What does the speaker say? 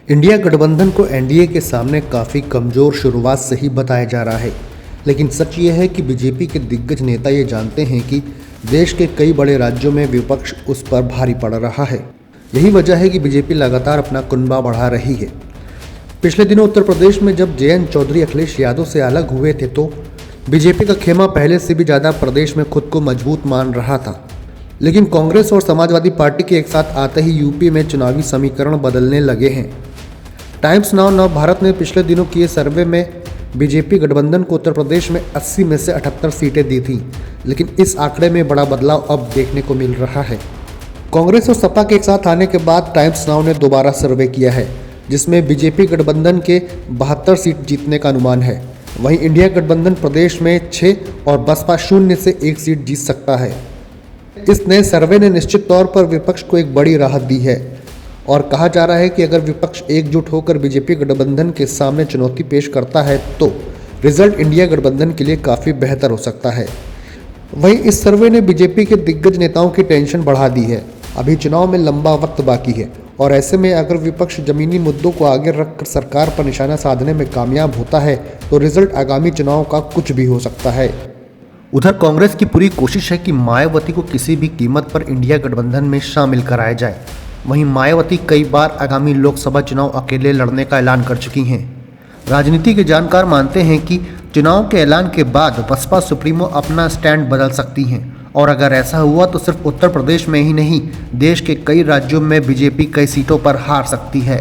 India गठबंधन को NDA के सामने काफ़ी कमज़ोर शुरुआत से ही बताया जा रहा है, लेकिन सच ये है कि बीजेपी के दिग्गज नेता ये जानते हैं कि देश के कई बड़े राज्यों में विपक्ष उस पर भारी पड़ रहा है। यही वजह है कि बीजेपी लगातार अपना कुनबा बढ़ा रही है। पिछले दिनों उत्तर प्रदेश में जब जेएन चौधरी अखिलेश यादव से अलग हुए थे तो बीजेपी का खेमा पहले से भी ज़्यादा प्रदेश में खुद को मजबूत मान रहा था, लेकिन कांग्रेस और समाजवादी पार्टी के एक साथ आते ही यूपी में चुनावी समीकरण बदलने लगे हैं। टाइम्स नाउ नव भारत ने पिछले दिनों किए सर्वे में बीजेपी गठबंधन को उत्तर प्रदेश में 80 में से 78 सीटें दी थीं, लेकिन इस आंकड़े में बड़ा बदलाव अब देखने को मिल रहा है। कांग्रेस और सपा के एक साथ आने के बाद टाइम्स नाउ ने दोबारा सर्वे किया है, जिसमें बीजेपी गठबंधन के 72 सीट जीतने का अनुमान है। वहीं इंडिया गठबंधन प्रदेश में 6 और बसपा 0 से 1 सीट जीत सकता है। इस नए सर्वे ने निश्चित तौर पर विपक्ष को एक बड़ी राहत दी है और कहा जा रहा है कि अगर विपक्ष एकजुट होकर बीजेपी गठबंधन के सामने चुनौती पेश करता है तो रिजल्ट इंडिया गठबंधन के लिए काफ़ी बेहतर हो सकता है। वहीं इस सर्वे ने बीजेपी के दिग्गज नेताओं की टेंशन बढ़ा दी है। अभी चुनाव में लंबा वक्त बाकी है और ऐसे में अगर विपक्ष जमीनी मुद्दों को आगे रखकर सरकार पर निशाना साधने में कामयाब होता है तो रिजल्ट आगामी चुनाव का कुछ भी हो सकता है। उधर कांग्रेस की पूरी कोशिश है कि मायावती को किसी भी कीमत पर इंडिया गठबंधन में शामिल कराया जाए। वहीं मायावती कई बार आगामी लोकसभा चुनाव अकेले लड़ने का ऐलान कर चुकी हैं। राजनीति के जानकार मानते हैं कि चुनाव के ऐलान के बाद बसपा सुप्रीमो अपना स्टैंड बदल सकती हैं और अगर ऐसा हुआ तो सिर्फ उत्तर प्रदेश में ही नहीं, देश के कई राज्यों में बीजेपी कई सीटों पर हार सकती है।